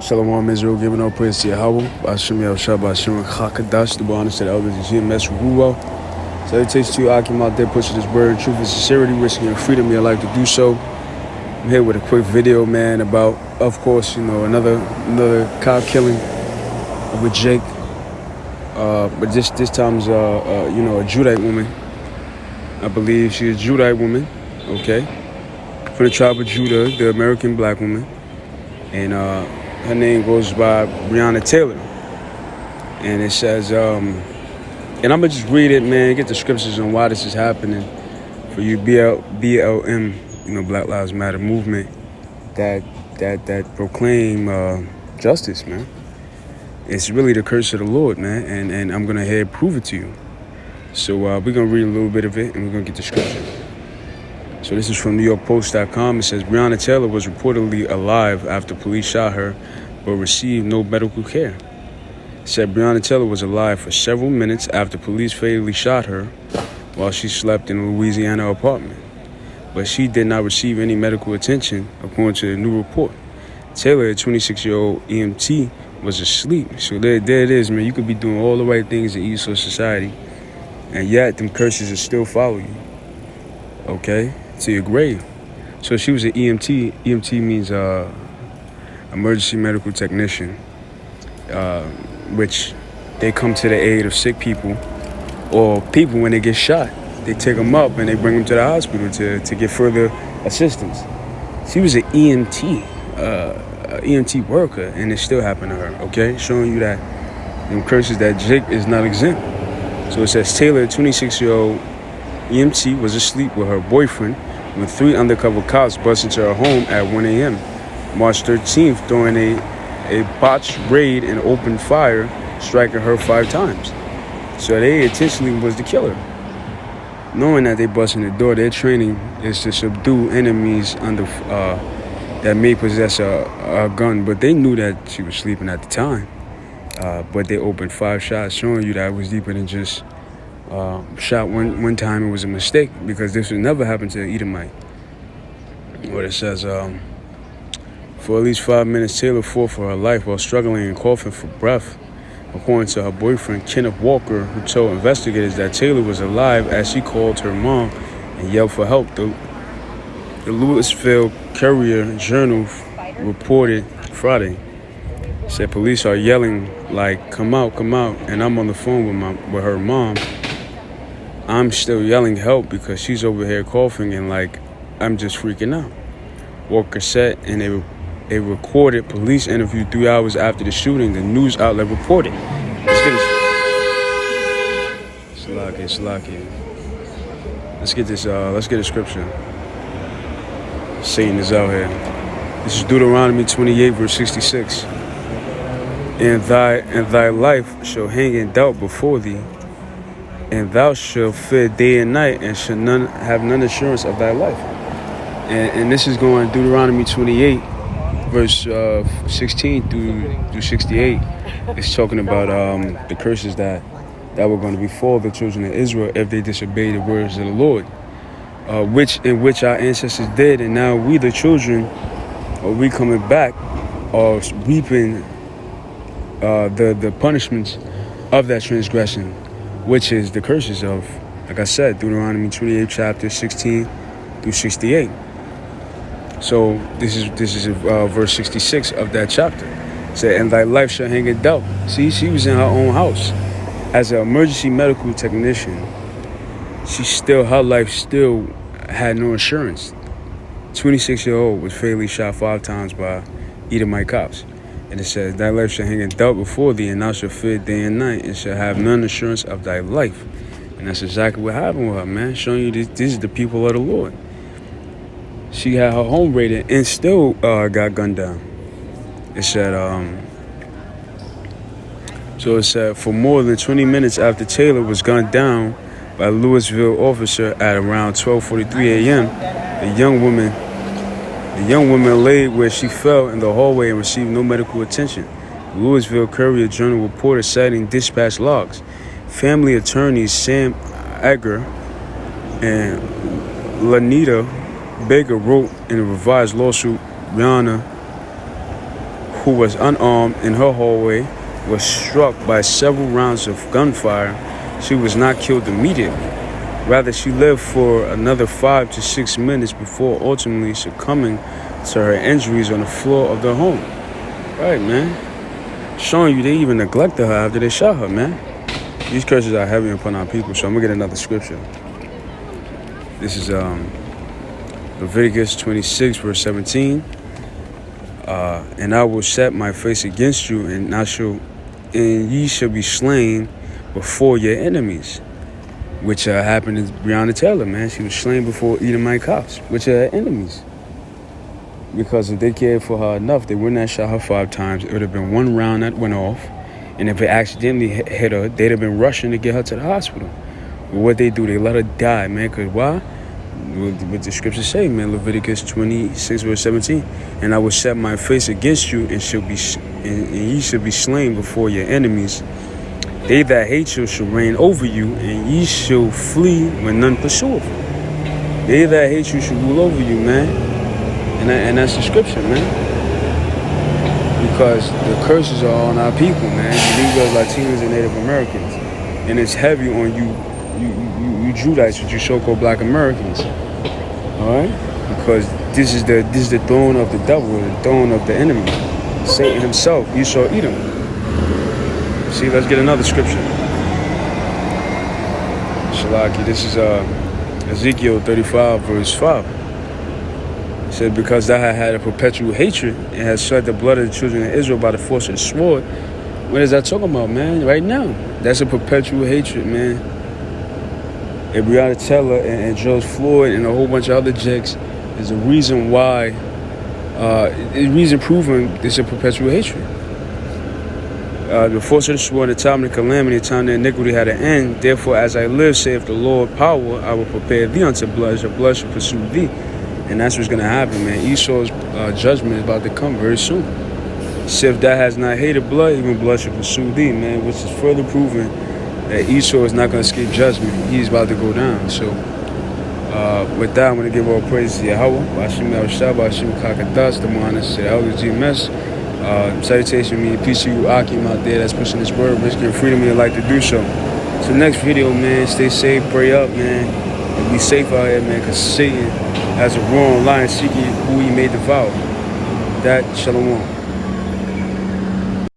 Shalom Israel, giving all praise to Yahweh. Ba'ashem Yahushua, Ba'ashem Chakadash, the honors to the elders, and GMS Ruwa. Salutations to you, Akim out there, pushing this word of truth and sincerity, risking your freedom, your life to do so. I'm here with a quick video, man, about, of course, another cow killing with Jake. But this time's, a Judite woman. I believe she's a Judite woman, okay? From the tribe of Judah, the American black woman. And her name goes by Breonna Taylor. And it says, and I'm going to just read it, man, get the scriptures on why this is happening for you BLM, Black Lives Matter movement that proclaim justice, man. It's really the curse of the Lord, man, and I'm going to prove it to you. So we're going to read a little bit of it, and we're going to get the scripture. So this is from NewYorkPost.com. It says, Breonna Taylor was reportedly alive after police shot her, but received no medical care. It said Breonna Taylor was alive for several minutes after police fatally shot her while she slept in a Louisiana apartment. But she did not receive any medical attention, according to the new report. Taylor, a 26-year-old EMT, was asleep. So there it is, man. You could be doing all the right things in Esau society, and yet them curses will still follow you, okay, to your grave. So she was an EMT. EMT means emergency medical technician, which they come to the aid of sick people or people when they get shot. They take them up and they bring them to the hospital to get further assistance. She was an EMT, EMT worker, and it still happened to her, okay? Showing you that them curses, that Jake is not exempt. So it says Taylor, 26-year-old EMT, was asleep with her boyfriend when 3 undercover cops burst into her home at 1 a.m. March 13th during a botched raid and opened fire, striking her 5 times. So they intentionally was to kill her. Knowing that they bust in the door, their training is to subdue enemies under that may possess a gun, but they knew that she was sleeping at the time. But they opened 5 shots, showing you that it was deeper than just shot one time. It was a mistake, because this would never happen to an Edomite. What it says, for at least 5 minutes, Taylor fought for her life while struggling and coughing for breath, according to her boyfriend, Kenneth Walker, who told investigators that Taylor was alive as she called her mom and yelled for help. The Louisville Courier-Journal reported Friday. Said police are yelling like, come out, and I'm on the phone with her mom. I'm still yelling help because she's over here coughing and like I'm just freaking out. Walker said in a recorded police interview 3 hours after the shooting, the news outlet reported. Let's get this. Salaki. Let's get this. Let's get a scripture. Satan is out here. This is Deuteronomy 28, verse 66. And thy life shall hang in doubt before thee, and thou shalt fear day and night, and shall have none assurance of thy life. And this is going Deuteronomy 28, verse 16 through 68. It's talking about the curses that were going to befall the children of Israel if they disobey the words of the Lord, which our ancestors did, and now we, the children, we coming back, are reaping the punishments of that transgression, which is the curses of, like I said, Deuteronomy 28, chapter 16 through 68. So this is verse 66 of that chapter. It said, and thy life shall hang in doubt. See, she was in her own house as an emergency medical technician. Her life still had no insurance. 26-year-old was fatally shot 5 times by Edomite cops. And it says, thy life shall hang in doubt before thee, and thou shalt fear day and night, and shall have none assurance of thy life. And that's exactly what happened with her, man. Showing you this is the people of the Lord. She had her home raided and still got gunned down. It said, it said, for more than 20 minutes after Taylor was gunned down by a Louisville officer at around 12:43 a.m., the young woman laid where she fell in the hallway and received no medical attention. The Louisville Courier-Journal reported, citing dispatch logs. Family attorneys Sam Egger and Lanita Baker wrote in a revised lawsuit, Rihanna, who was unarmed in her hallway, was struck by several rounds of gunfire. She was not killed immediately. Rather, she lived for another 5 to 6 minutes before ultimately succumbing to her injuries on the floor of the home. Right, man. Showing you they even neglected her after they shot her, man. These curses are heavy upon our people, so I'm going to get another scripture. This is Leviticus 26, verse 17. And I will set my face against you, and ye shall be slain before your enemies. Which happened to Breonna Taylor, man. She was slain before Edomite cops, which are her enemies. Because if they cared for her enough, they wouldn't have shot her 5 times. It would have been 1 round that went off. And if it accidentally hit her, they'd have been rushing to get her to the hospital. But what they do, they let her die, man. Because why? What the scriptures say, man. Leviticus 26, verse 17. And I will set my face against you, and ye shall be slain before your enemies. They that hate you shall reign over you, and ye shall flee when none pursueth. They that hate you shall rule over you, man. And that's the scripture, man. Because the curses are on our people, man. Negroes, Latinos, and Native Americans. And it's heavy on you Judites, which you so-called Black Americans. All right? Because this is the throne of the devil, the throne of the enemy. Satan himself, Esau, Edom. See, let's get another scripture. Shalaki, this is Ezekiel 35, verse 5. It said, because thou hast had a perpetual hatred and hast shed the blood of the children of Israel by the force of the sword. What is that talking about, man? Right now. That's a perpetual hatred, man. And Breonna Taylor and George Floyd and a whole bunch of other jacks is the reason why, the reason proving it's a perpetual hatred. The force of the sword, the time of the calamity, the time the iniquity had an end. Therefore, as I live, saith the Lord power, I will prepare thee unto blood, as your blood shall pursue thee. And that's what's going to happen, man. Esau's judgment is about to come very soon. So if thou hast not hated blood, even blood shall pursue thee, man, which is further proving that Esau is not going to escape judgment. He's about to go down. So with that, I'm going to give all praise to Yahweh. Bashim Yahushua, Bashim Kakadas, the Mohanas, the LGMS. Salutation, me, peace to you, Akim out there that's pushing this word, risking freedom, and like to do so. So next video, man, stay safe, pray up, man, and be safe out here, man, because Satan has a roaring lion seeking who he may devour. That, shalom.